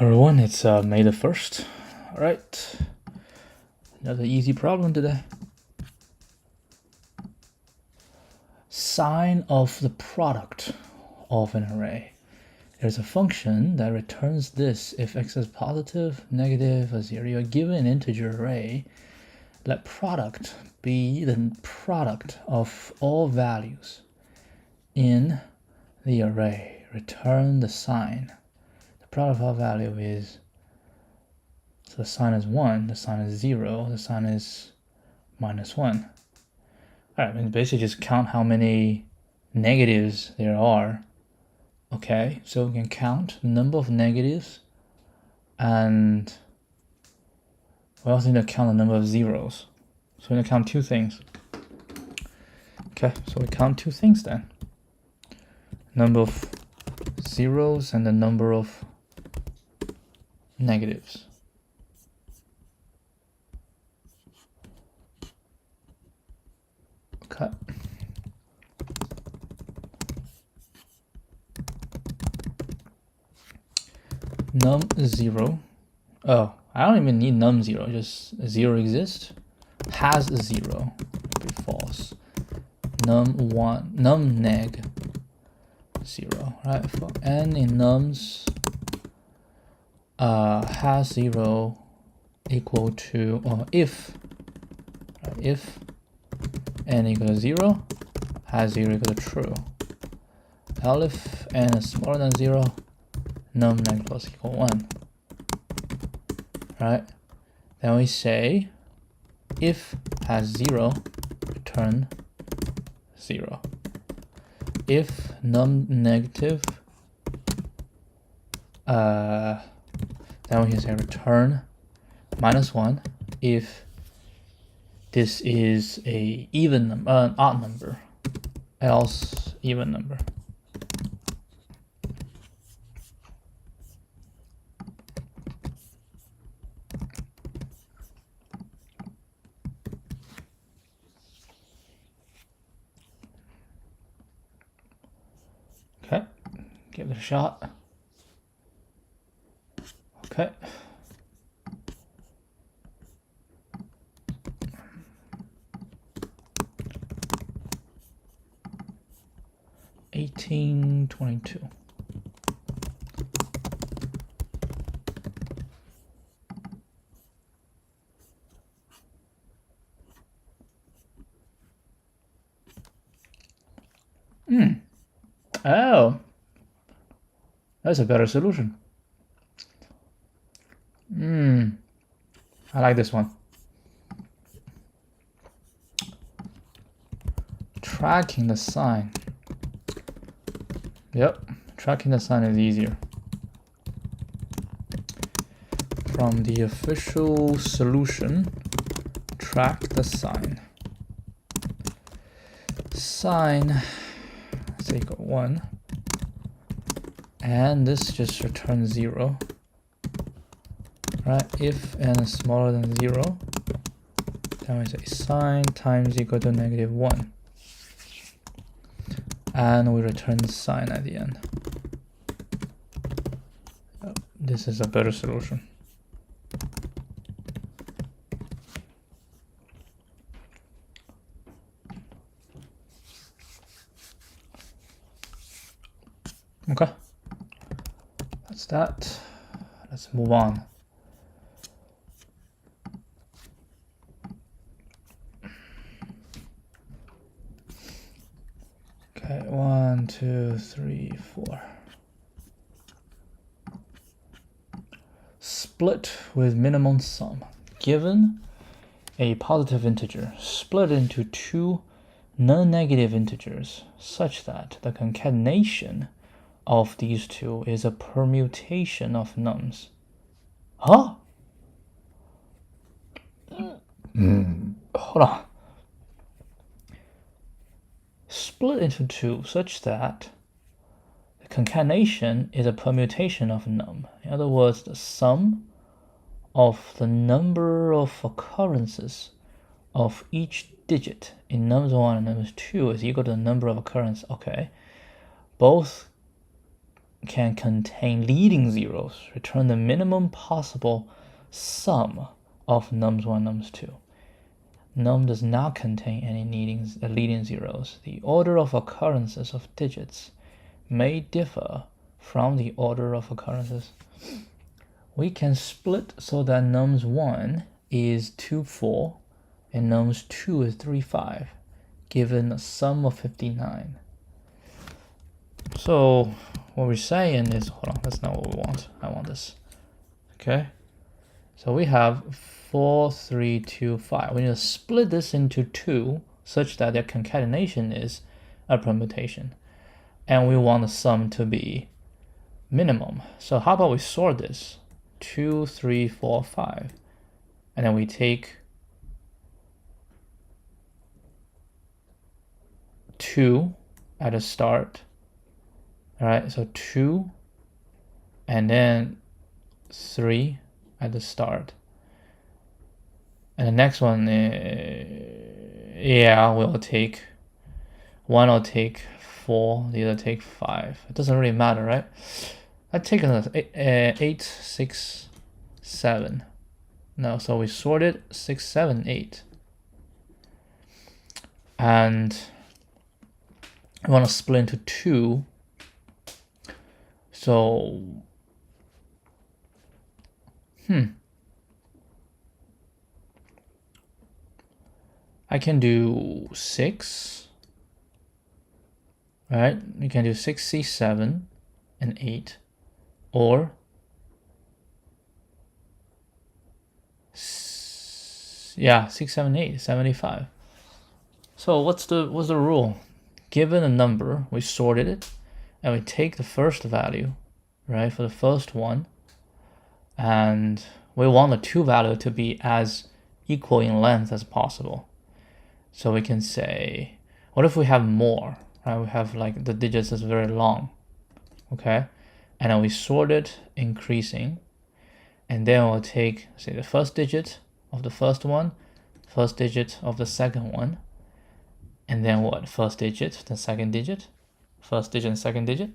Everyone, it's May the 1st. All right, another easy problem today. Sign of the product of an array. There's a function that returns this if x is positive, negative, or 0. You're given an integer array. Let product be the product of all values in the array. Return the sign. The product of all value is, so the sign is 1, the sign is 0, the sign is -1. All right, and basically just count how many negatives there are. Okay, so we can count the number of negatives, and we also need to count the number of zeros. So we need to count two things. Okay, so we count two things then. Number of zeros and the number of negatives. Okay. Num0. Oh, I don't even need num0, just 0 exists. Has 0. Be false. Num1, numneg 0. Right? For n in nums, has 0 equal to, or if n equal to 0, has 0 equal to true. If n is smaller than 0, numneg plus equal 1. Right? Then we say if has 0, return 0. If num negative, then we can say return -1 if this is a even number, an odd number, else even number. Okay, give it a shot. Okay. $18.22. Oh, that's a better solution. I like this one. Tracking the sign. Yep, tracking the sign is easier. From the official solution, track the sign. Sign, let's say equal 1. And this just returns 0. Right, if n is smaller than 0, then we say sign times equal to -1. And we return sign at the end. This is a better solution. Okay, that's that. Let's move on. Okay, 1, 2, 3, 4. Split with minimum sum. Given a positive integer, split into two non-negative integers such that the concatenation of these two is a permutation of nums. Huh? Hold on. Split into two such that the concatenation is a permutation of num. In other words, the sum of the number of occurrences of each digit in nums1 and nums2 is equal to the number of occurrences. Okay, both can contain leading zeros, return the minimum possible sum of nums1, nums2. Num does not contain any leading zeros. The order of occurrences of digits may differ from the order of occurrences. We can split so that nums1 is 2, 4, and nums2 is 3, 5, given a sum of 59. So what we're saying is, hold on, that's not what we want. I want this. Okay. So we have 4, 3, 2, 5. We need to split this into 2 such that their concatenation is a permutation. And we want the sum to be minimum. So how about we sort this? 2, 3, 4, 5. And then we take 2 at the start. All right, so 2 and then 3 at the start. And the next one, yeah, we'll take, one will take 4, the other take 5. It doesn't really matter, right? I take another 8, 6, 7. No, so we sorted 6, 7, 8. And I want to split into 2. So, I can do 6, right? You can do 6, C, 7, and 8, or yeah, 6, 7, 8, 75. So what's the rule? Given a number, we sorted it, and we take the first value, right, for the first one, and we want the 2 value to be as equal in length as possible. So we can say, what if we have more, right? We have like the digits is very long, okay? And then we sort it increasing, and then we'll take, say, the first digit of the first one, first digit of the second one, and then what? First digit, the second digit, first digit and second digit.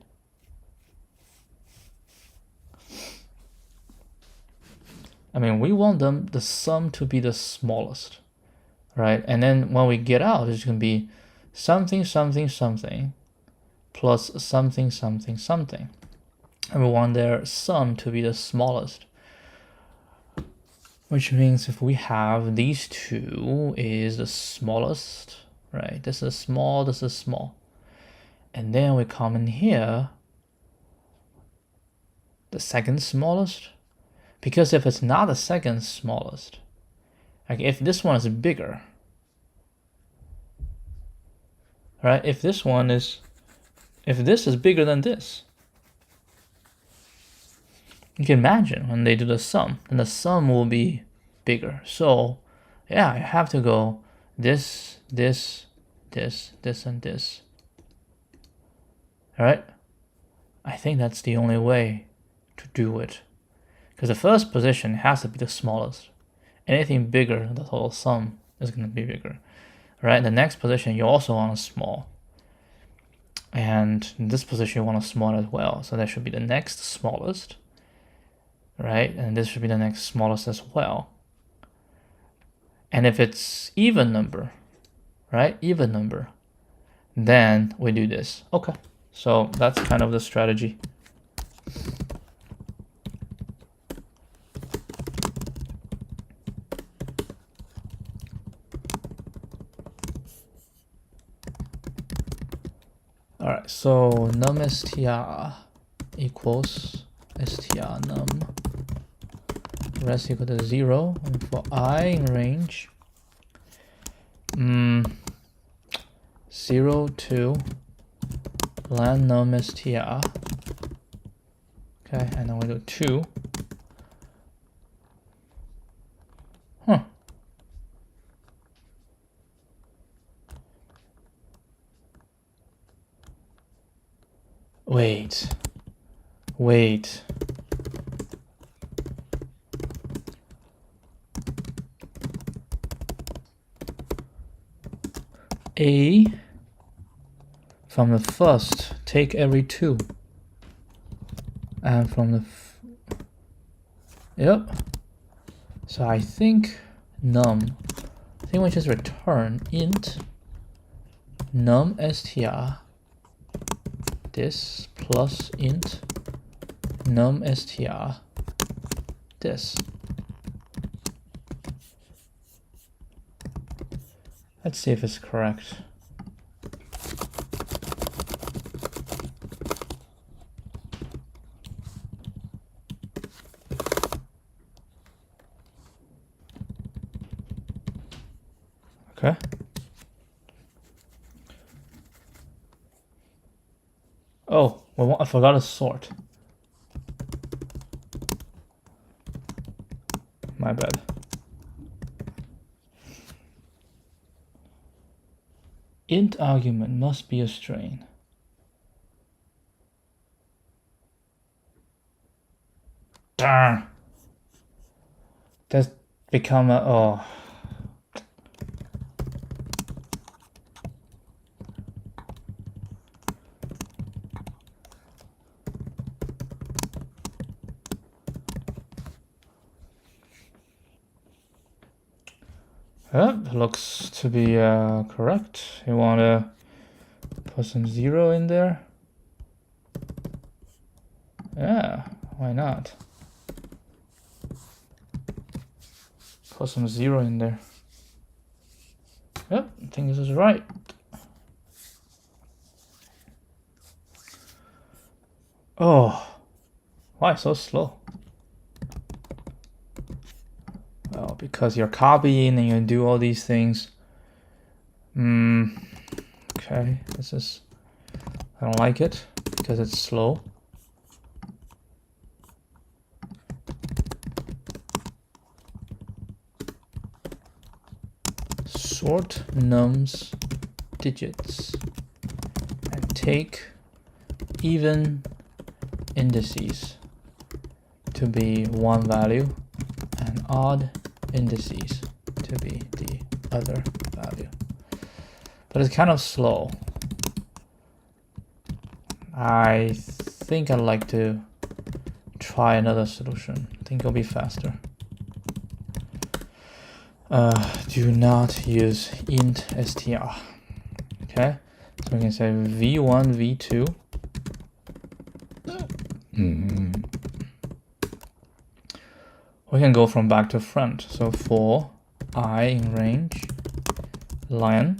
I mean, we want the sum to be the smallest, right? And then when we get out, it's going to be something, something, something, plus something, something, something. And we want their sum to be the smallest. Which means if we have these two is the smallest, right? This is small, this is small. And then we come in here, the second smallest. Because if it's not the second smallest, like if this one is bigger, right? If this is bigger than this, you can imagine when they do the sum, then the sum will be bigger. So yeah, I have to go this, this, this, this, and this. All right? I think that's the only way to do it. Because the first position has to be the smallest. Anything bigger, the total sum is going to be bigger. Right? The next position, you also want a small. And in this position, you want a small as well. So that should be the next smallest. Right? And this should be the next smallest as well. And if it's even number, right? Even number, then we do this. Okay. So that's kind of the strategy. All right, so num str equals str num, rest equal to 0, and for I in range 0 to len num str. Okay, and then we do 2. Wait. A from the first, take every 2. And from the yep. So I think we just return int num str this plus int num str this. Let's see if it's correct. Okay. Oh, well, I forgot to sort. My bad. Int argument must be a string. Darn. That's become a oh. Yep, looks to be correct. You want to put some 0 in there? Yeah, why not? Put some 0 in there. Yep, I think this is right. Oh, why so slow? Well, because you're copying and you do all these things. Okay, this is, I don't like it because it's slow. Sort nums digits and take even indices to be one value and odd indices to be the other value. But it's kind of slow. I think I'd like to try another solution. I think it'll be faster. Do not use int str. Okay, so we can say v1, v2. We can go from back to front. So for I in range, len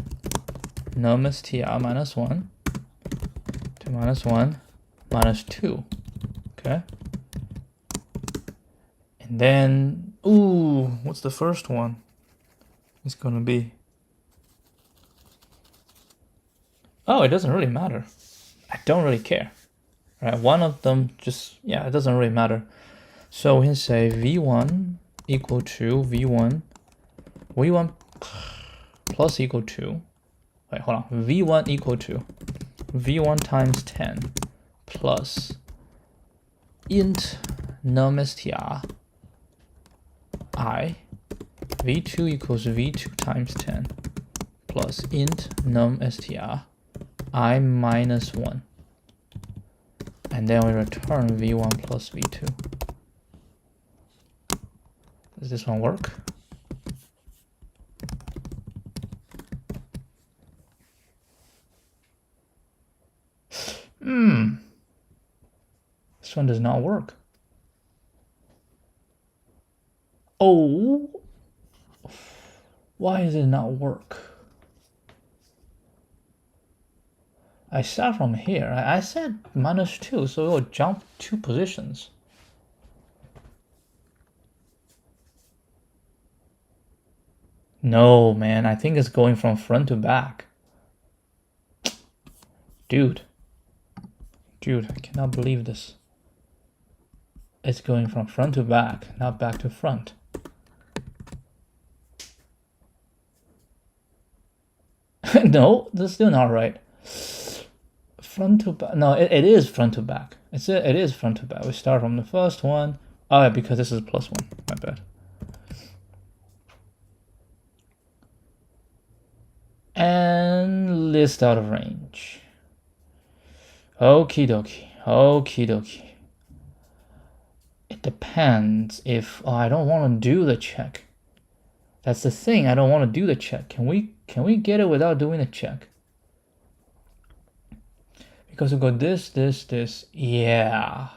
num str minus 1 to minus 1 minus 2. Okay. And then, ooh, what's the first one? It's gonna be. Oh, it doesn't really matter. I don't really care. Right, one of them just, yeah, it doesn't really matter. So we can say v1 equal to v1 plus equal to, wait, hold on, v1 equal to v1 times 10 plus int num str I, v2 equals v2 times 10 plus int num str I minus 1. And then we return v1 plus v2. Does this one work? This one does not work. Oh, why does it not work? I start from here. I said minus 2, so it will jump 2 positions. No, man, I think it's going from front to back. Dude, I cannot believe this. It's going from front to back, not back to front. No, that's still not right. Front to back. No, it is front to back. It is front to back. We start from the first one. Oh, yeah, because this is plus 1. My bad. And list out of range. Okie dokie. It depends if I don't want to do the check. That's the thing. I don't want to do the check. Can we get it without doing the check? Because we go this, this, this. Yeah.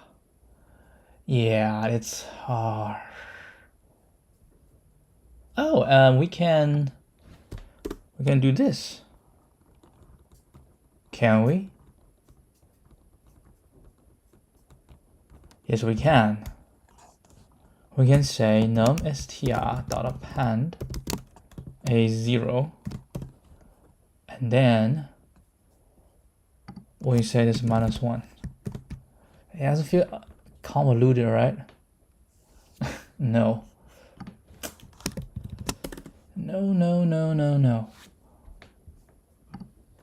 Yeah, it's hard. Oh, we can do this. Can we? Yes, we can. We can say num str dot append a0, and then we say this -1. It doesn't feel convoluted, right? No. No.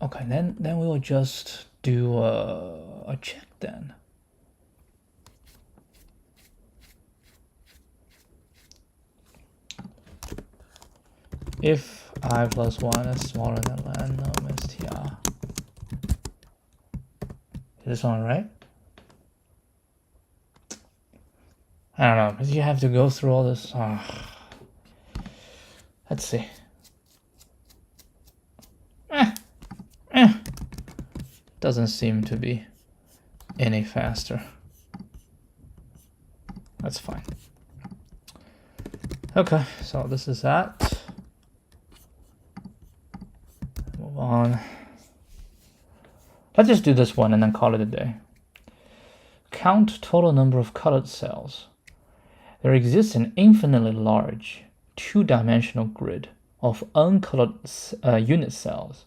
Okay, then we will just do a check then. If I plus 1 is smaller than len num str. Is this one right? I don't know, because you have to go through all this. Let's see. Doesn't seem to be any faster. That's fine. Okay, so this is that. Move on. Let's just do this one and then call it a day. Count total number of colored cells. There exists an infinitely large two-dimensional grid of uncolored unit cells.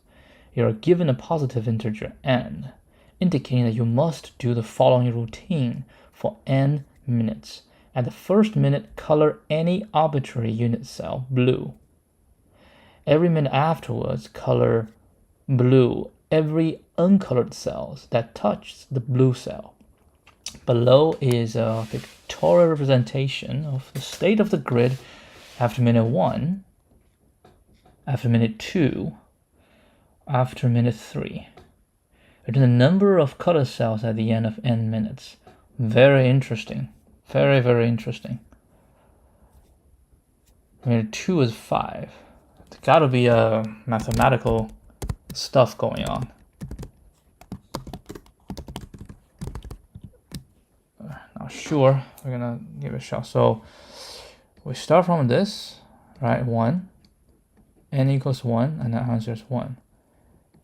You are given a positive integer n, indicating that you must do the following routine for n minutes. At the first minute, color any arbitrary unit cell blue. Every minute afterwards, color blue every uncolored cells that touch the blue cell. Below is a pictorial representation of the state of the grid after minute 1, after minute 2, after minute 3. Return the number of color cells at the end of n minutes. Very interesting. Very, very interesting. Minute 2 is 5. There's got to be a mathematical stuff going on. Not sure. We're gonna give it a shot. So we start from this, right? 1. N equals 1, and the answer is 1.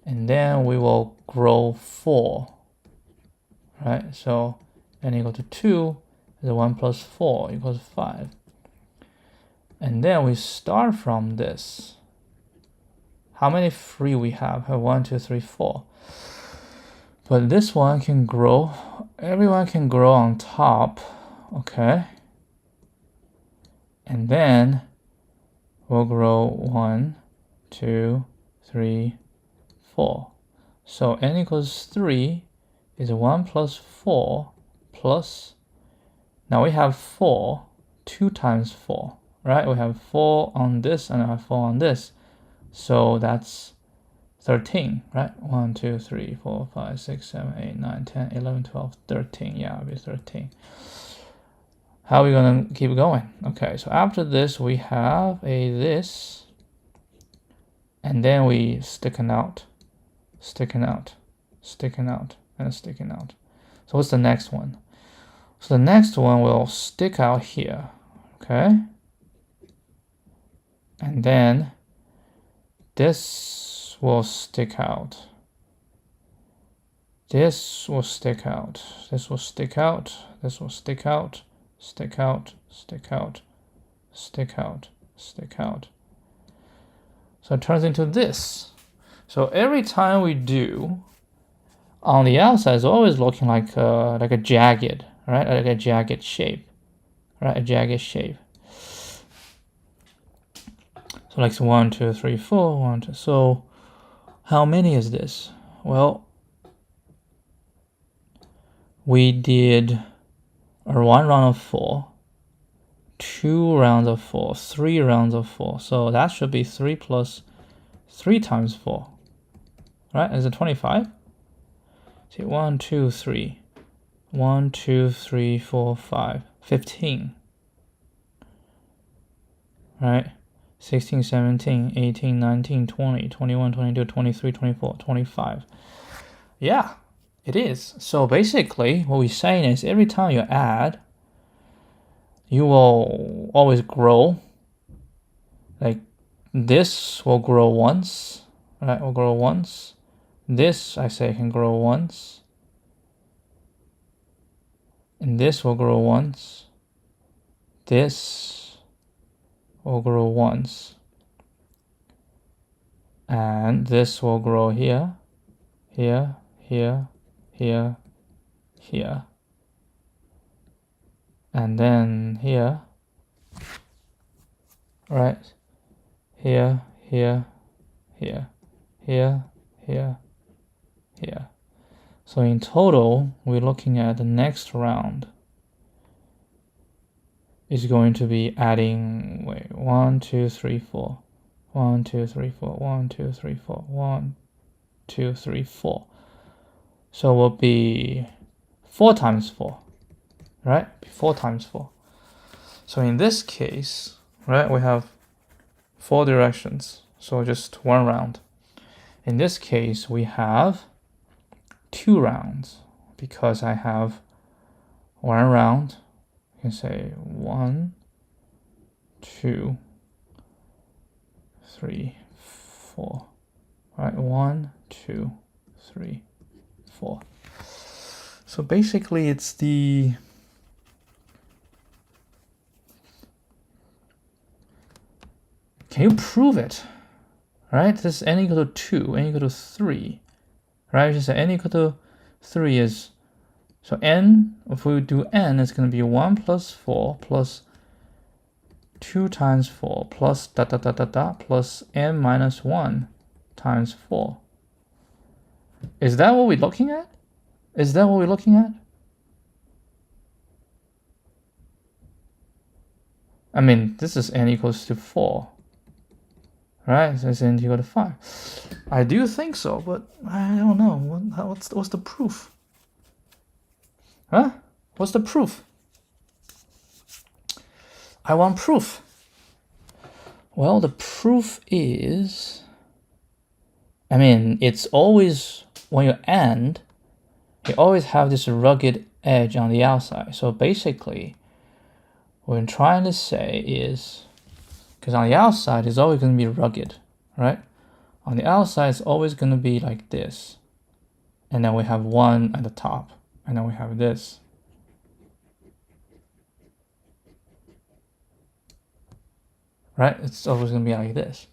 And then we will grow 4, right? So n equal to 2 is 1 plus 4 equals 5. And then we start from this. How many free we have? 1, 2, 3, 4. But this one can grow. Everyone can grow on top, okay? And then we'll grow 1, 2, 3, 4. So n equals 3 is 1 plus 4 plus, now we have 4, 2 times 4, right? We have 4 on this and I have 4 on this. So that's 13, right? 1, 2, 3, 4, 5, 6, 7, 8, 9, 10, 11, 12, 13. Yeah, it'll be 13. How are we going to keep going? Okay, so after this, we have this. And then we sticking out, sticking out, sticking out, and sticking out. So what's the next one? So the next one will stick out here, okay? And then this will stick out. This will stick out. This will stick out. This will stick out. Stick out. Stick out. Stick out. Stick out. So it turns into this. So every time we do, on the outside is always looking like a jagged, right? Like a jagged shape, right? A jagged shape. So like 1, 2, 3, 4, 1, 2. So how many is this? Well, we did a 1 round of 4, 2 rounds of 4, 3 rounds of 4. So that should be 3 plus 3 times 4, right? Is it 25? See, 1, 2, 3. 1, 2, 3, 4, 5. 15, right? 16, 17, 18, 19, 20, 21, 22, 23, 24, 25. Yeah, it is. So basically, what we're saying is every time you add, you will always grow. Like this will grow once, right? Will grow once. This, I say, can grow once. And this will grow once. This will grow once. And this will grow here, here, here, here, here. And then here, right? Here, here, here, here, here, here. So in total, we're looking at the next round is going to be adding, 1, 2, 3, 4. 1, 2, 3, 4, 1, 2, 3, 4, 1, 2, 3, 4. So it will be 4 times 4, right? 4 times 4. So in this case, right, we have 4 directions. So just 1 round. In this case, we have 2 rounds because I have 1 round. You can say 1, 2, 3, 4. Right, 1, 2, 3, 4. So basically, it's the can you prove it? Right, this is n equal to 2, n equal to 3. Right, just say n equal to 3 is, so n, if we do n, it's going to be 1 plus 4 plus 2 times 4 plus dot dot dot dot dot plus n minus 1 times 4. Is that what we're looking at? Is that what we're looking at? I mean, this is n equals to 4. Right, so it's n equal to 5. I do think so, but I don't know. What's the proof? Huh? What's the proof? I want proof. Well, the proof is, I mean, it's always, when you AND, you always have this rugged edge on the outside. So basically, what I'm trying to say is, because on the outside, it's always going to be rugged, right? On the outside, it's always going to be like this. And then we have 1 at the top. And then we have this. Right? It's always going to be like this.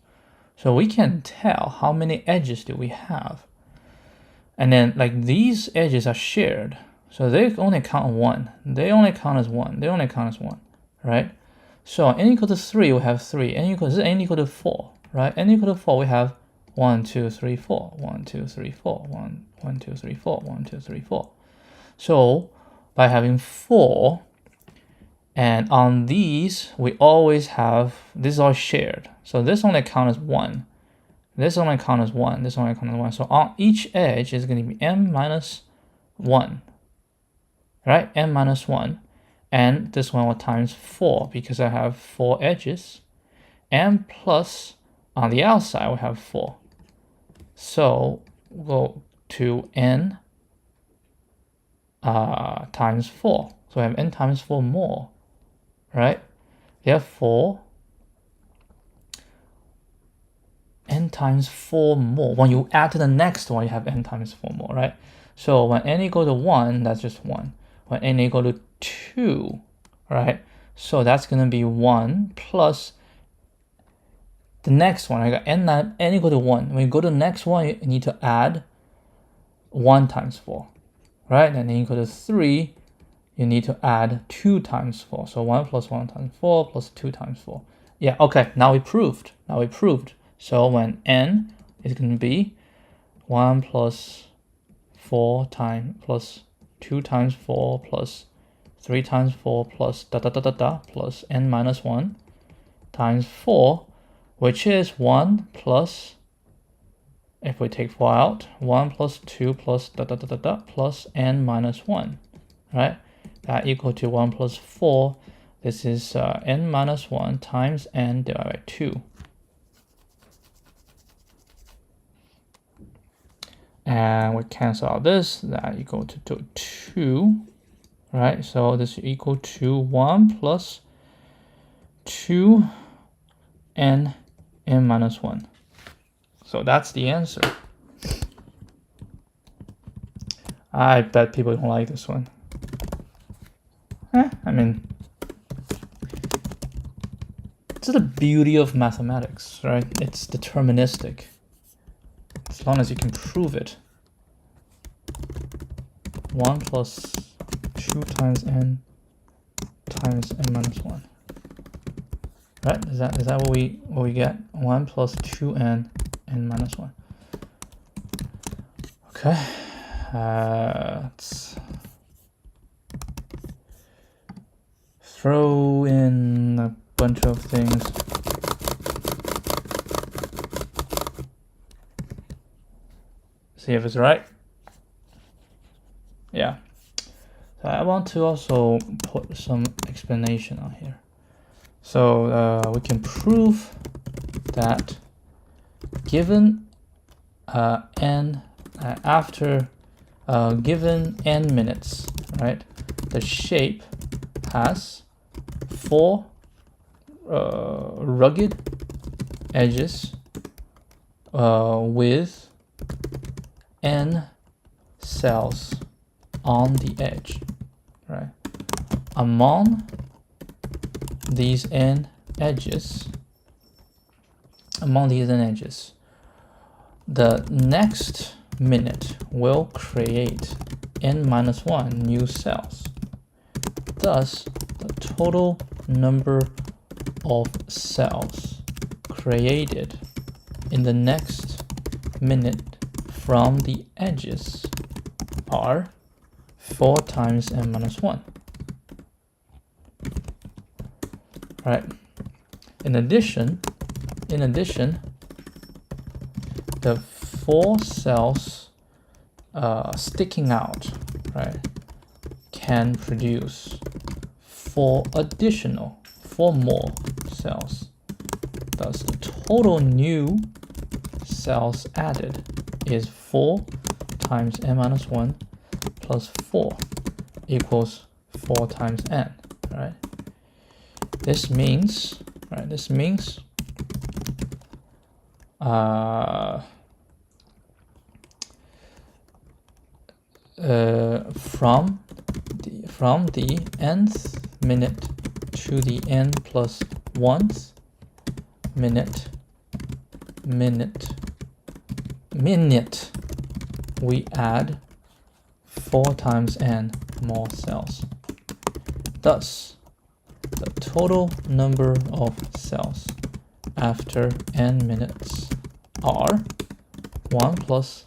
So we can tell how many edges do we have. And then like these edges are shared. So they only count 1. They only count as 1. They only count as 1. Right? So n equal to 3, we have 3. N equal to 4. Right? N equal to 4, we have 1, 2, 3, 4. 1, 2, 3, 4. 1, 2, 3, 4. 1, 2, 3, 4. So by having 4, and on these, we always have, this is all shared. So this only counts as 1. This only counts as 1. This only counts as 1. So on each edge is going to be n minus 1. Right? N minus 1. And this one will times 4 because I have 4 edges. And plus, on the outside, we have 4. So we'll go to n times 4. So I have n times 4 more. Right? Therefore, n times 4 more. When you add to the next one, you have n times 4 more, right? So when n equal to 1, that's just 1. When n equal to 2, right? So that's going to be 1 plus the next one. I got n equal to 1. When you go to the next one, you need to add 1 times 4, right? And n equal to 3, you need to add 2 times 4. So 1 plus 1 times 4 plus 2 times 4. Yeah, okay, now we proved. So when n is going to be 1 plus 4 times plus 2 times 4 plus 3 times 4 plus da da da da da plus n minus 1 times 4, which is 1 plus, if we take 4 out, 1 plus 2 plus da da da da da plus n minus 1, right? that equal to 1 plus 4. This is n minus 1 times n divided by 2. And we cancel out this, that equal to 2, right? So this is equal to 1 plus 2 n minus 1. So that's the answer. I bet people don't like this one. I mean, it's the beauty of mathematics, right? It's deterministic. As long as you can prove it. 1 plus 2 times n minus 1. Right? Is that what we get? 1 plus 2n minus 1. Okay. Let's throw in a bunch of things. See if it's right. Yeah. So I want to also put some explanation on here. So we can prove that given n after given n minutes, right, the shape has 4 rugged edges with n cells on the edge, right? Among these n edges, the next minute will create n minus 1 new cells. Thus, the total number of cells created in the next minute from the edges are 4 times n minus 1. Right. In addition, the 4 cells sticking out, right, can produce 4 more cells. Thus, the total new cells added is 4 times n minus 1 plus 4 equals 4 times n, right? This means, from the nth minute to the n plus 1th minute, we add 4 times n more cells. Thus, the total number of cells after n minutes are 1 plus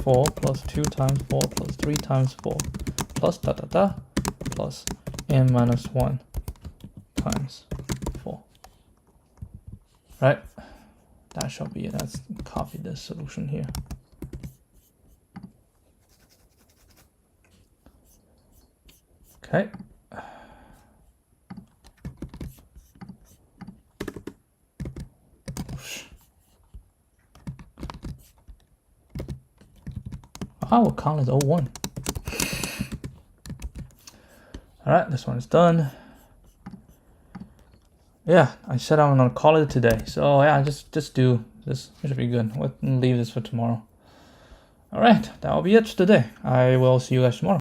4 plus 2 times 4 plus 3 times 4 plus plus n minus 1 times 4. Right? That shall be it. Let's copy this solution here. Okay. I will count as 01. Alright, this one is done. Yeah, I said I'm gonna call it today. So yeah, just do this. It should be good. We'll leave this for tomorrow. Alright, that will be it today. I will see you guys tomorrow.